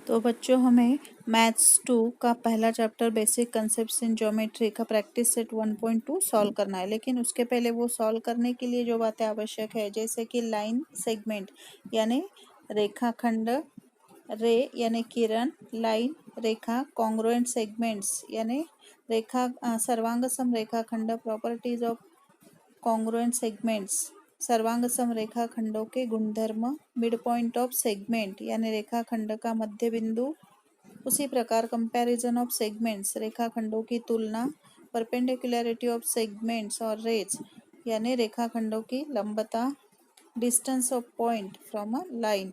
तो बच्चों हमें मैथ्स 2 का पहला chapter basic concepts in geometry का प्रैक्टिस सेट 1.2 सॉल्व करना है। लेकिन उसके पहले वो सॉल्व करने के लिए जो बातें आवश्यक है, जैसे कि लाइन सेगमेंट यानी रेखाखंड, रे यानी किरण, लाइन रेखा, कॉन्ग्रुएंट सेगमेंट्स यानी रेखा सर्वांगसम रेखाखंड, प्रॉपर्टीज ऑफ कॉन्ग्रुएंट सेगमेंट्स सर्वांगसम रेखाखंडों के गुणधर्म, मिड पॉइंट ऑफ सेगमेंट यानी रेखाखंड का मध्य बिंदु, उसी प्रकार कंपैरिजन ऑफ सेगमेंट्स रेखाखंडों की तुलना, परपेंडिकुलरिटी ऑफ सेगमेंट्स और रेज यानी रेखाखंडों की लंबता, distance of point from a line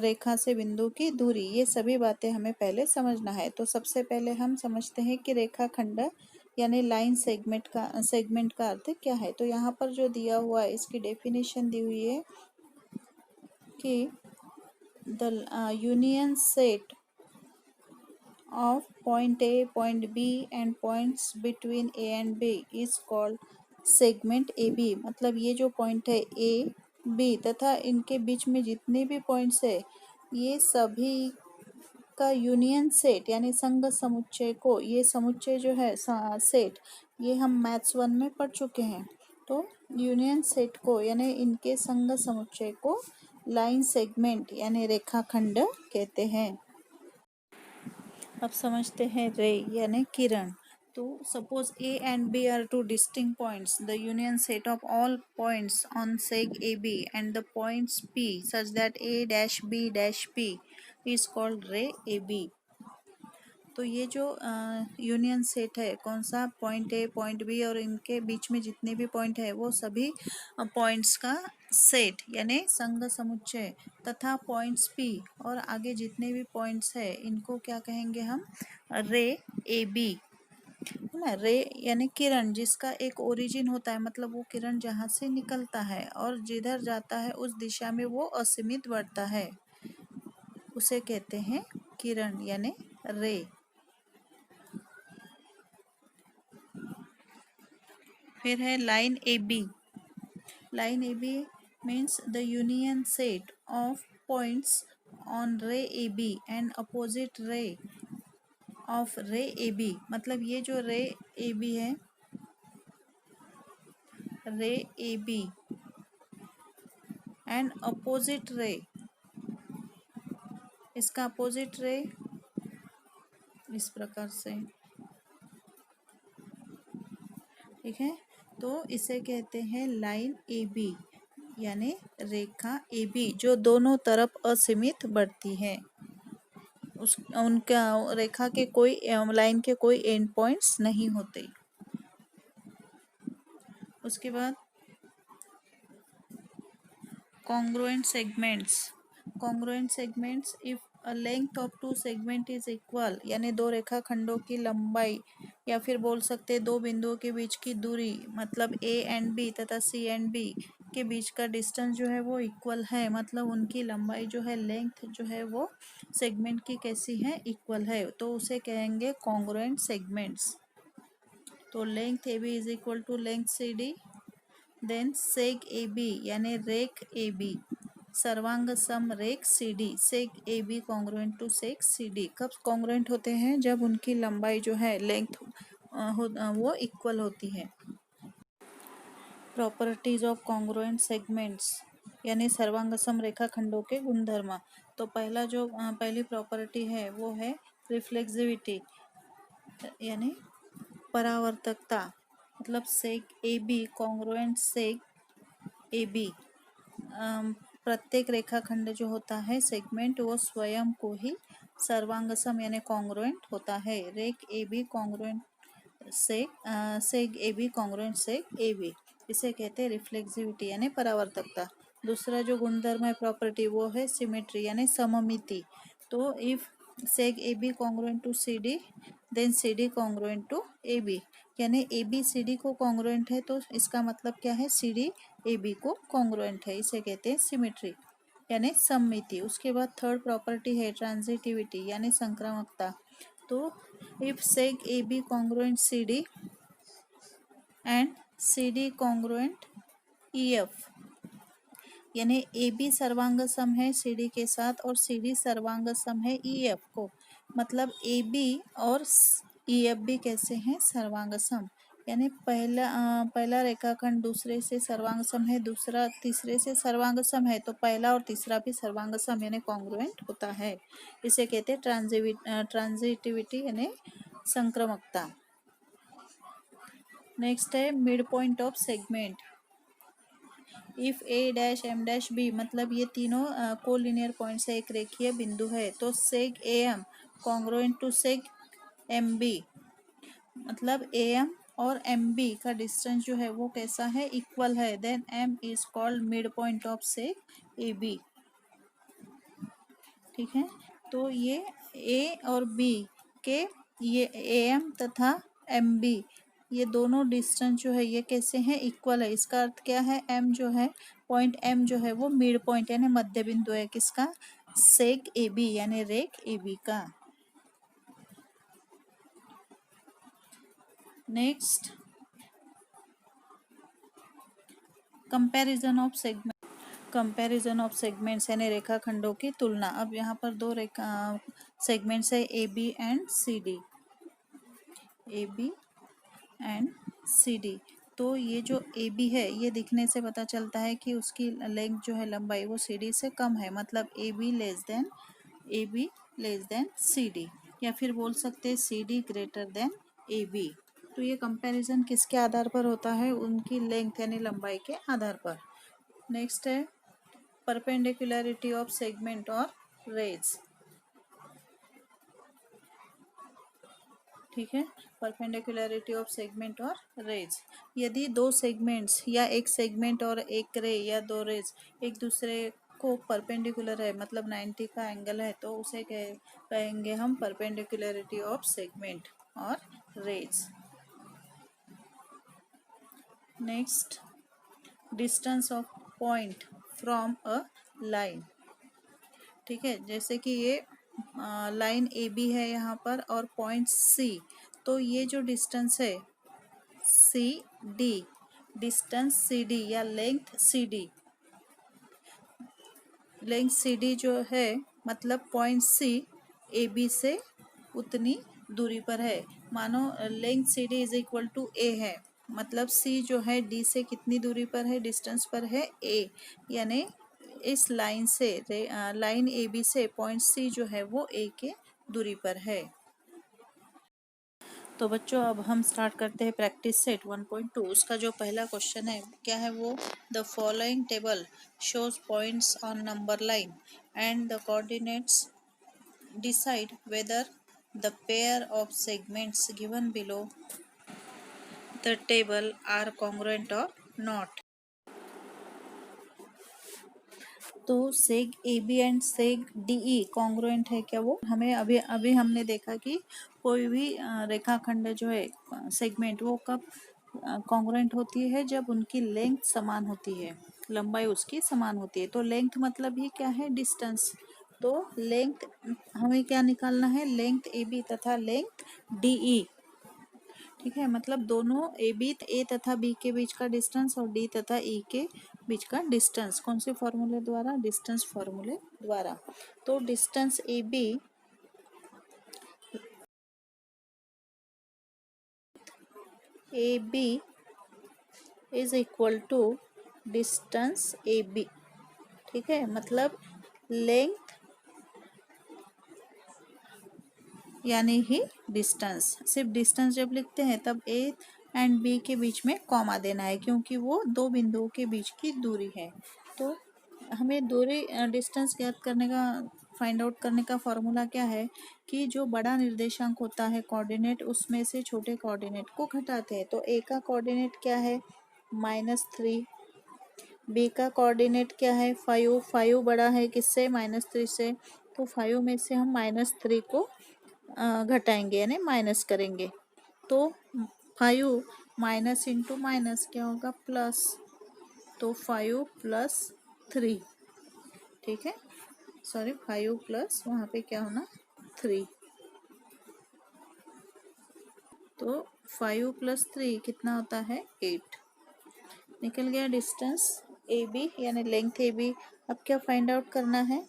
रेखा से बिंदु की दूरी, ये सभी बातें हमें पहले समझना है। तो सबसे पहले हम समझते हैं कि रेखाखंड यानी लाइन सेगमेंट का अर्थ क्या है। तो यहाँ पर जो दिया हुआ है इसकी डेफिनेशन दी हुई है कि the union set of point A, point B and points between A and B is called segment AB। मतलब ये जो पॉइंट है A, B तथा इनके बीच में जितने भी पॉइंट्स है, ये सभी का यूनियन सेट यानी संघ समुच्चय को, ये समुच्चय जो है सेट, ये हम मैथ्स 1 में पढ़ चुके हैं। तो यूनियन सेट को यानी इनके संघ समुच्चय को लाइन सेगमेंट यानी रेखाखंड कहते हैं। अब समझते हैं रे यानी किरण। तो suppose A and B are two distinct points, the union set of all points on seg A B and the points P such that A dash B dash P is called ray A B. तो ये जो union set है, कौन सा, point A, point B और इनके बीच में जितने भी पॉइंट है वो सभी पॉइंट्स का सेट यानी संघ समुच्चय, तथा पॉइंट्स पी और आगे जितने भी पॉइंट्स है इनको क्या कहेंगे हम, रे ए बी, है ना। रे यानी किरण, जिसका एक ओरिजिन होता है, मतलब वो किरण जहाँ से निकलता है और जिधर जाता है उस दिशा में वो असीमित बढ़ता है, उसे कहते हैं किरण यानी रे। फिर है line A B. Line A B means the union set of points on ray A B and opposite ray of ray A B. मतलब ये जो रे ए बी है, रे ए बी एंड अपोजिट रे, इसका अपोजिट रे इस प्रकार से, ठीक है। तो इसे कहते हैं लाइन ए बी यानी रेखा ए बी, जो दोनों तरफ असीमित बढ़ती है। उनका रेखा के कोई, लाइन के कोई एंड पॉइंट्स नहीं होते। उसके बाद congruent segments. Congruent segments if a length of two segment is equal, यानी दो रेखाखंडों की लंबाई, या फिर बोल सकते हैं दो बिंदुओं के बीच की दूरी, मतलब ए एंड बी तथा सी एंड बी के बीच का डिस्टेंस जो है वो इक्वल है, मतलब उनकी लंबाई जो है, लेंथ जो है वो सेगमेंट की कैसी है, इक्वल है, तो उसे कहेंगे कॉन्ग्रुएंट सेगमेंट्स। तो length A B is equal to length C D, then seg A B यानी रेख ए बी, सर्वांग सम रेख C D, seg A B congruent to seg C D. कब कॉन्ग्रुएंट होते हैं, जब उनकी लंबाई जो है, लेंथ वो इक्वल होती है। प्रॉपर्टीज ऑफ कॉन्ग्रुएंट सेगमेंट्स यानी सर्वांगसम रेखाखंडों के गुणधर्म। तो पहली प्रॉपर्टी है वो है रिफ्लेक्सिविटी यानी परावर्तकता। मतलब seg A B congruent seg A B, प्रत्येक रेखाखंड जो होता है सेगमेंट, वो स्वयं को ही सर्वांगसम यानी कॉन्ग्रुएंट होता है। रेख A B congruent seg A B congruent seg A B, इसे कहते हैं रिफ्लेक्सिविटी यानी परावर्तकता। दूसरा जो गुणधर्म है, प्रॉपर्टी, वो है सिमेट्री यानी सममिति। तो if seg A B congruent to C D, then C D congruent to A B, यानी ए बी सी डी को कॉन्ग्रुएंट है, तो इसका मतलब क्या है, सी डी ए बी को कॉन्ग्रुएंट है, इसे कहते हैं सिमेट्री यानी सममिति। उसके बाद थर्ड प्रॉपर्टी है ट्रांजिटिविटी यानी संक्रामकता। तो if seg A B congruent C D and C D congruent E F, यानी ए बी सर्वांग सम है सी डी के साथ और सी डी सर्वांग सम है ई एफ को। मतलब ए बी और ई एफ भी कैसे हैं, सर्वांग सम। यानी पहला रेखाखंड दूसरे से सर्वांग सम है, दूसरा तीसरे से सर्वांग सम है, तो पहला और तीसरा भी सर्वांग सम यानी कॉन्ग्रुएंट होता है। इसे कहते हैं ट्रांजिटिविटी यानी संक्रमकता। नेक्स्ट है mid point of segment. If A dash M dash B, मतलब ये तीनों कोलिनियर पॉइंट से एक रेखीय बिंदु है, तो seg A M congruent to seg M B, मतलब ए एम और एम बी का डिस्टेंस जो है वो कैसा है, इक्वल है, then M is called mid point of seg A B. ठीक है, तो ये ए और बी के, ये ए एम तथा एम बी, ये दोनों डिस्टेंस जो है ये कैसे हैं, इक्वल है। इसका अर्थ क्या है, एम जो है, पॉइंट एम जो है वो मिड पॉइंट यानी मध्य बिंदु है किसका, सेग ए बी यानी रेख ए बी का। Next comparison of segment. Comparison of segments यानी रेखाखंडों की तुलना। अब यहाँ पर दो रेखा सेगमेंट्स है A B and C D, A B and C D. तो ये जो ए बी है ये दिखने से पता चलता है कि उसकी लेंथ जो है, लंबाई, वो सी डी से कम है, मतलब A B less than C D, या फिर बोल सकते हैं C D greater than A B. तो ये कंपैरिजन किसके आधार पर होता है, उनकी लेंथ यानी लंबाई के आधार पर। नेक्स्ट है परपेंडिकुलरिटी ऑफ सेगमेंट और रेज। ठीक है, परपेंडिकुलरिटी ऑफ सेगमेंट और रेज। यदि दो सेगमेंट्स या एक सेगमेंट और एक रे या दो रेज एक दूसरे को परपेंडिकुलर है, मतलब 90 का एंगल है, तो उसे कहेंगे हम परपेंडिकुलरिटी ऑफ सेगमेंट और rays. Next distance of point from a line. ठीक है, जैसे कि ये लाइन ए बी है यहाँ पर और पॉइंट सी, तो ये जो डिस्टेंस है C D, distance C D या लेंथ सी डी जो है, मतलब पॉइंट सी ए बी से उतनी दूरी पर है। मानो length C D is equal to A है, मतलब सी जो है डी से कितनी दूरी पर है, डिस्टेंस पर है ए, यानी इस लाइन से लाइन ए बी से पॉइंट सी जो है वो ए के दूरी पर है। तो बच्चों अब हम स्टार्ट करते हैं प्रैक्टिस सेट 1.2। उसका जो पहला क्वेश्चन है क्या है वो, the following table shows points on number line and the coordinates decide whether the pair of segments given below the table are congruent और नॉट। तो seg A B and seg D E congruent है क्या, वो हमें अभी अभी हमने देखा कि कोई भी रेखाखंड जो है सेगमेंट, वो कब कॉन्ग्रुएंट होती है, जब उनकी लेंथ समान होती है, लंबाई उसकी समान होती है। तो लेंथ मतलब ही क्या है, डिस्टेंस। तो लेंथ हमें क्या निकालना है, लेंथ ए बी तथा लेंथ डी ई। ठीक है, मतलब दोनों ए तथा बी के बीच का डिस्टेंस और डी तथा ई के बीच का डिस्टेंस कौन से फॉर्मूले द्वारा, डिस्टेंस फॉर्मूले द्वारा। तो distance A B is equal to distance A B. ठीक है, मतलब लेंथ यानी ही डिस्टेंस, सिर्फ डिस्टेंस जब लिखते हैं तब ए एंड बी के बीच में कॉमा देना है, क्योंकि वो दो बिंदुओं के बीच की दूरी है। तो हमें दूरी डिस्टेंस ज्ञात करने का, फाइंड आउट करने का फॉर्मूला क्या है कि जो बड़ा निर्देशांक होता है कोऑर्डिनेट, उसमें से छोटे कोऑर्डिनेट को घटाते हैं। तो ए का कोऑर्डिनेट क्या है, -3, बी का कोऑर्डिनेट क्या है, 5 बड़ा है किससे, -3 से, तो 5 में से हम -3 को घटाएंगे यानी माइनस करेंगे। तो 5 माइनस इंटू माइनस क्या होगा, प्लस, तो 5 प्लस 3। ठीक है, सॉरी 5 प्लस वहाँ पे क्या होना, 3। तो 5 प्लस 3 कितना होता है, 8। निकल गया डिस्टेंस। ए बी यानी लेंथ ए बी। अब क्या फाइंड आउट करना है?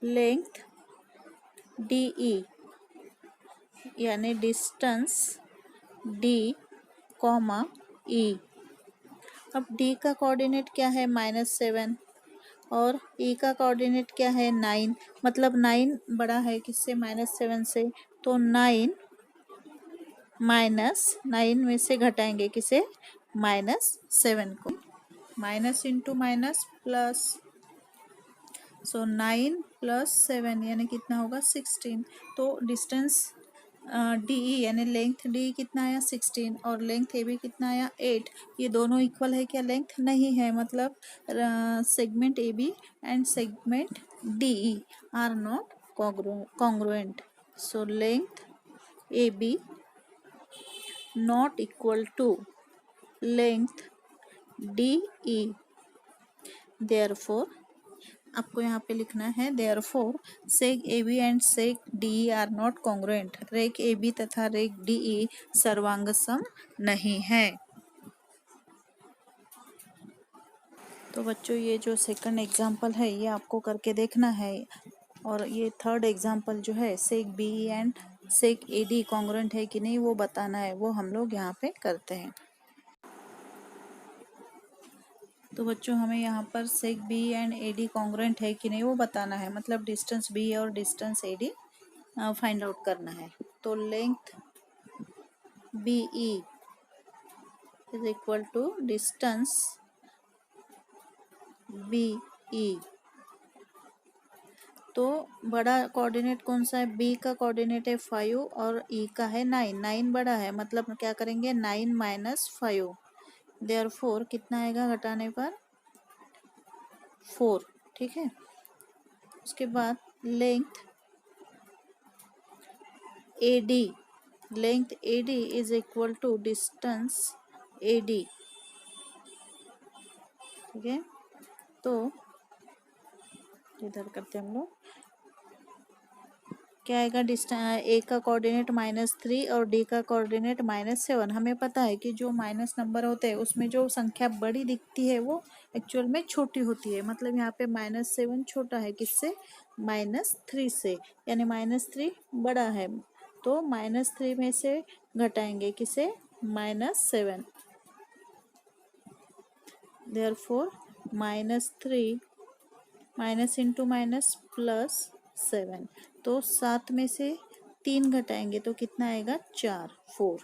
लेंथ डी ई यानी डिस्टेंस डी कॉमा ई। अब डी का कोऑर्डिनेट क्या है? -7 और ई का कोऑर्डिनेट क्या है? 9। मतलब 9 बड़ा है किससे? -7 से। तो 9 -9 में से घटाएंगे किसे? -7 को। माइनस इंटू माइनस प्लस, सो 9 + 7 यानी कितना होगा? 16। तो डिस्टेंस डी ई यानी लेंथ डी कितना आया? 16 और लेंथ ए बी कितना आया? 8। ये दोनों इक्वल है क्या? लेंथ नहीं है, मतलब segment A B and segment D E are not congruent. So length A B not equal to length D E. Therefore आपको यहाँ पे लिखना है therefore seg A B and seg D E are not congruent. रेक A B तथा रेक D E सर्वांगसम नहीं है। तो बच्चों ये जो सेकंड एग्जाम्पल है ये आपको करके देखना है, और ये थर्ड एग्जाम्पल जो है seg B E and seg A D congruent है कि नहीं वो बताना है, वो हम लोग यहाँ पे करते हैं। तो बच्चों हमें यहाँ पर seg B and A D congruent है कि नहीं वो बताना है, मतलब डिस्टेंस बी और distance A D find out करना है। तो length B E is equal to distance B E. तो बड़ा कोऑर्डिनेट कौन सा है? बी का कोऑर्डिनेट है 5 और ई का है 9। 9 बड़ा है, मतलब क्या करेंगे? 9 - 5। देयरफॉर कितना आएगा घटाने पर? 4। ठीक है। उसके बाद length A D, length A D is equal to distance A D. ठीक है, तो इधर करते हैं हम लोग। क्या आएगा? डिस्टेंस ए का कोऑर्डिनेट -3 और डी का कोऑर्डिनेट -7। हमें पता है कि जो माइनस नंबर होते हैं उसमें जो संख्या बड़ी दिखती है वो एक्चुअल में छोटी होती है। मतलब यहाँ पे -7 छोटा है किससे? -3 से, यानी -3 बड़ा है। तो -3 में से घटाएंगे किसे? -7। Therefore -3 minus into minus +7। तो 7 में से 3 घटाएंगे तो कितना आएगा? 4।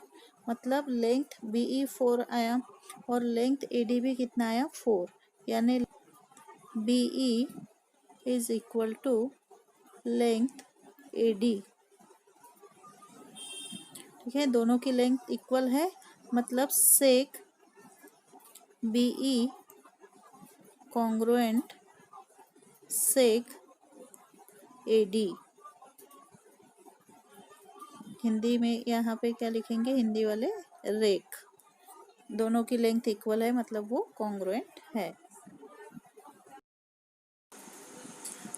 मतलब लेंथ बी ई 4 आया और लेंथ ए डी भी कितना आया? 4। यानी B E is equal to length A D. ठीक है, दोनों की लेंथ इक्वल है, मतलब seg B E congruent seg A D. Hindi में यहाँ पे क्या लिखेंगे? हिंदी वाले रेक। दोनों की लेंथ इक्वल है, मतलब वो कॉन्ग्रुएंट है।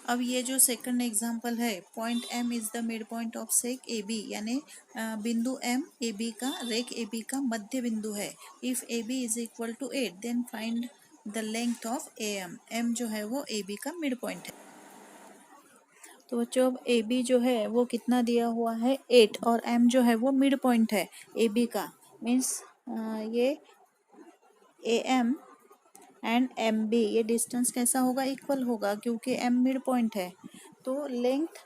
अब ये जो सेकंड एग्जांपल है, point M is the mid point of seg A B, यानी बिंदु एम ए बी का, रेक ए बी का मध्य बिंदु है। If A B is equal to 8 then find the length of A M. M जो है वो ए बी का मिड पॉइंट है। तो बच्चों अब ए बी जो है वो कितना दिया हुआ है? 8, और एम जो है वो मिड पॉइंट है ए बी का। मीन्स ये A M and M B, ये डिस्टेंस कैसा होगा? इक्वल होगा, क्योंकि एम मिड पॉइंट है। तो लेंथ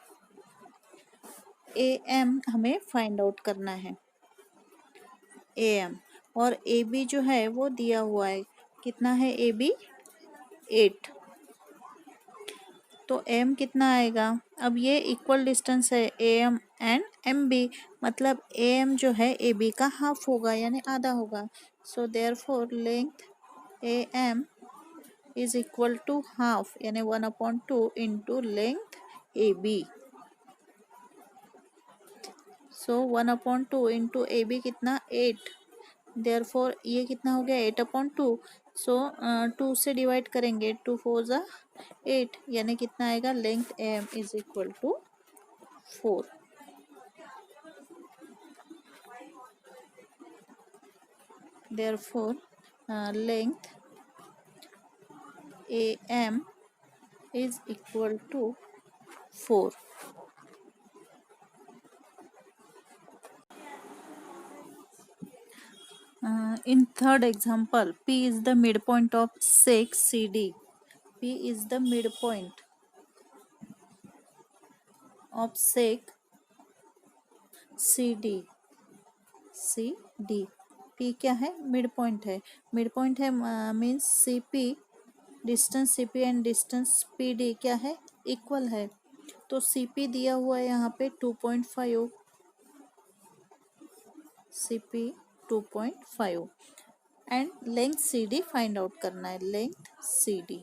ए एम हमें फाइंड आउट करना है, ए एम। और ए बी जो है वो दिया हुआ है, कितना है ए बी? 8। तो एम कितना आएगा? अब ये इक्वल डिस्टेंस है A M and M B, मतलब ए एम जो है ए बी का हाफ होगा, यानी आधा होगा। So therefore length A M is equal to half, यानी 1/2 into length A B. So 1/2 into A B कितना? 8। देयरफॉर ये कितना हो गया? 8/2। सो 2 से डिवाइड करेंगे, 2 4 ज़ा 8, यानी कितना आएगा? Length M is equal to 4। Therefore length AM is equal to 4. In third example, P is the midpoint of sec CD. P is the midpoint of sec CD. CD. P क्या है? Mid point है. Mid point है means CP, distance CP and distance PD क्या है? Equal है. तो CP दिया हुआ है यहाँ पे 2.5. CP 2.5 and length CD find out करना है. Length CD.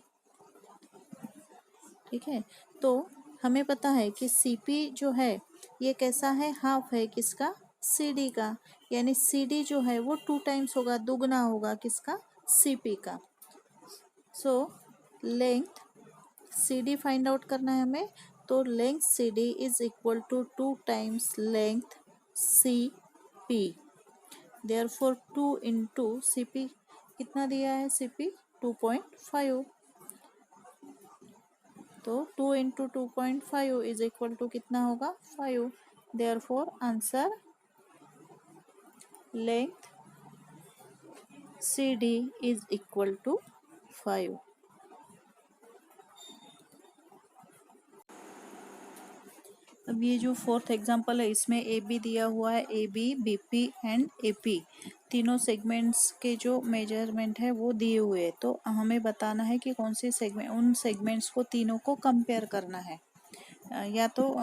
ठीक है. तो हमें पता है कि CP जो है ये कैसा है? हाफ है किसका? CD का. यानी CD जो है वो 2 टाइम्स होगा, दुगना होगा किसका? CP का. So length CD find out करना है हमें. तो length CD is equal to 2 times length CP. Therefore 2 into CP कितना दिया है? CP 2.5. तो 2 इंटू 2.5 इज इक्वल टू कितना होगा? 5. Therefore answer length CD is equal to 5. अब ये जो फोर्थ एग्जांपल है इसमें AB दिया हुआ है. AB, BP एंड AP तीनों सेगमेंट्स के जो मेजरमेंट है वो दिए हुए हैं. तो हमें बताना है कि कौन सी सेगमेंट, उन सेगमेंट्स को तीनों को कंपेयर करना है. या तो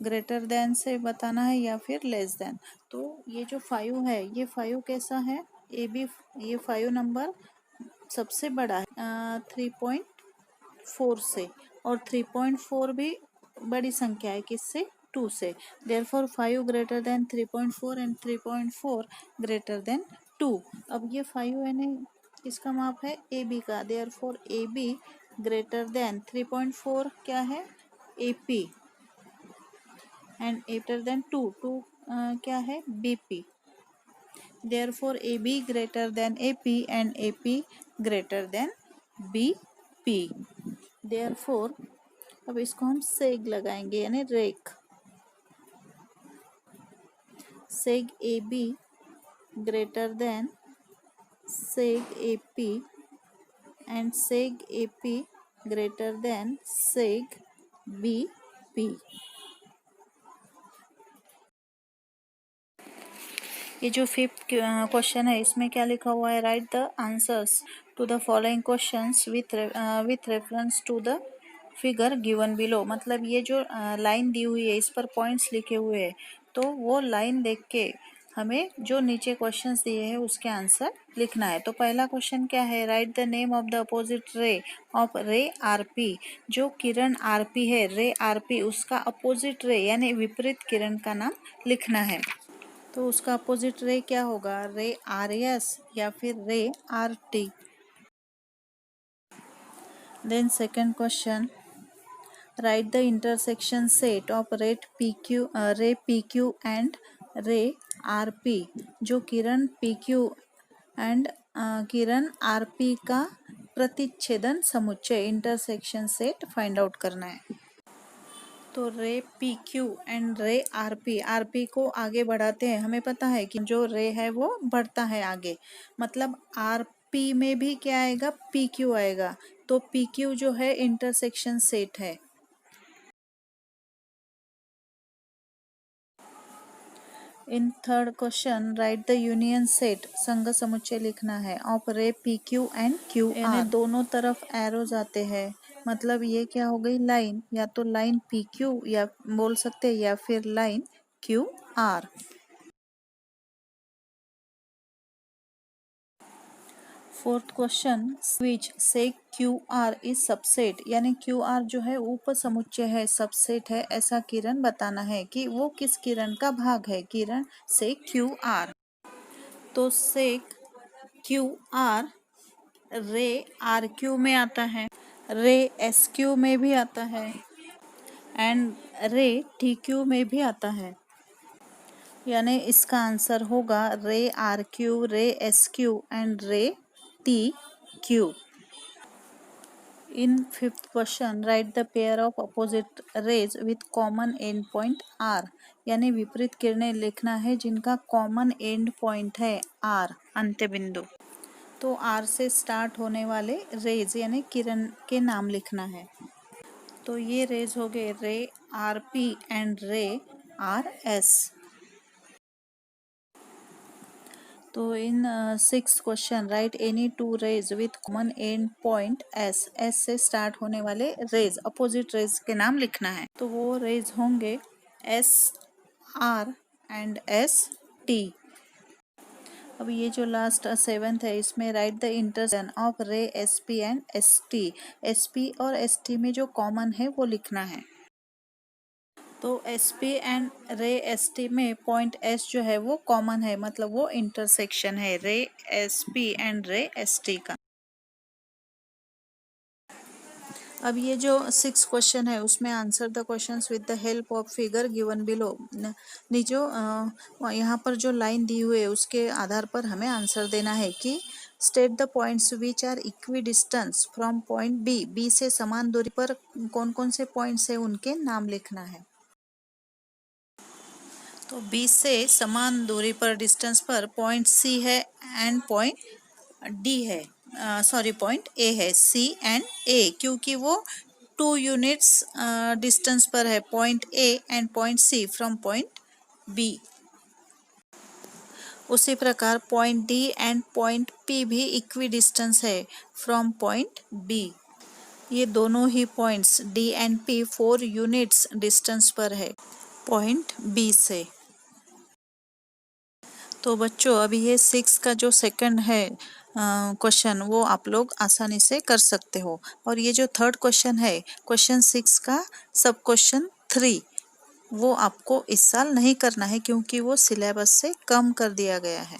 ग्रेटर देन से बताना है या फिर लेस देन. तो ये जो 5 है, ये 5 कैसा है? AB, ये 5 नंबर सबसे बड़ा है 3.4 से, और 3.4 भी बड़ी संख्या है किससे? 2 से. Therefore 5 greater than 3.4 and 3.4 greater than 2. अब ये 5 है ना, किसका माप है? AB का. देयरफॉर AB ग्रेटर देन 3.4 क्या है? AP एंड ग्रेटर देन 2 क्या है? BP. Therefore AB greater than AP and AP greater than BP. Therefore अब इसको हम सेग लगाएंगे यानी रेक. Seg AB greater than seg AP and seg AP greater than seg BP. ये जो फिफ्थ क्वेश्चन है इसमें क्या लिखा हुआ है? Write the answers to the following questions with reference to the figure given below. मतलब ये जो लाइन दी हुई है इस पर पॉइंट्स लिखे हुए हैं, तो वो लाइन देख के हमें जो नीचे क्वेश्चंस दिए हैं उसके आंसर लिखना है. तो पहला क्वेश्चन क्या है? Write the name of the opposite ray of रे RP. जो किरण RP है, रे RP, उसका अपोजिट रे यानी विपरीत किरण का नाम लिखना है. तो उसका अपोजिट रे क्या होगा? रे RS या फिर ray RT. Then second question, write the intersection set of ray PQ and ray RP. जो किरण PQ एंड किरण RP का प्रतिच्छेदन समुच्चय, इंटरसेक्शन सेट फाइंड आउट करना है. तो रे PQ एंड रे RP को आगे बढ़ाते हैं. हमें पता है कि जो रे है वो बढ़ता है आगे, मतलब RP में भी क्या आएगा? PQ आएगा. तो PQ जो है इंटरसेक्शन सेट है. In third question, write the union set, संघ समुच्चय लिखना है, of ray PQ and QR. यानी दोनों तरफ एरोज आते हैं, मतलब ये क्या हो गई? लाइन. या तो लाइन PQ या बोल सकते हैं, या फिर लाइन QR. फोर्थ क्वेश्चन, विच से QR इज सबसेट. यानी QR जो है उप समुच्चय है, सबसेट है, ऐसा किरण बताना है कि वो किस किरण का भाग है. किरण से QR. तो सेक QR रे RQ में आता है, रे SQ में भी आता है एंड रे TQ में भी आता है. यानी इसका आंसर होगा रे RQ, रे SQ एंड रे T, Q. In fifth question, write the pair of opposite rays with common end point R. यानी विपरीत किरणें लिखना है जिनका कॉमन एंड पॉइंट है R, अंत्य बिंदु। तो R से स्टार्ट होने वाले रेज यानी किरण के नाम लिखना है। तो ये रेज हो गए रे RP एंड रे RS। तो in six question write any two rays with common end point S. S से स्टार्ट होने वाले रेज अपोजिट रेज के नाम लिखना है। तो वो रेज होंगे S R and S T. अब ये जो लास्ट सेवेंथ है इसमें राइट द इंटरसेक्शन ऑफ रे S P and S T. S P और एस टी में जो कॉमन है वो लिखना है। तो एस पी एंड रे एस टी में पॉइंट एस जो है वो कॉमन है, मतलब वो इंटरसेक्शन है रे एस पी एंड रे एस टी का। अब ये जो सिक्स क्वेश्चन है उसमें answer the questions with the help of figure given below. जो यहाँ पर जो लाइन दी हुई है उसके आधार पर हमें आंसर देना है कि state the points which are equidistance from point B. B से समान दूरी पर कौन कौन से पॉइंट्स है उनके नाम लिखना है। तो बी से समान दूरी पर डिस्टेंस पर पॉइंट सी है एंड पॉइंट डी है, पॉइंट ए है। सी एंड ए क्योंकि वो 2 यूनिट्स डिस्टेंस पर है, point A and point C from point B. उसी प्रकार point D and point P भी इक्वी डिस्टेंस है फ्रॉम पॉइंट बी। ये दोनों ही points D and P 4 units distance पर है पॉइंट बी से। तो बच्चों अभी ये 6 का जो सेकंड है क्वेश्चन वो आप लोग आसानी से कर सकते हो। और ये जो थर्ड क्वेश्चन है क्वेश्चन 6 का सब क्वेश्चन 3 वो आपको इस साल नहीं करना है क्योंकि वो सिलेबस से कम कर दिया गया है।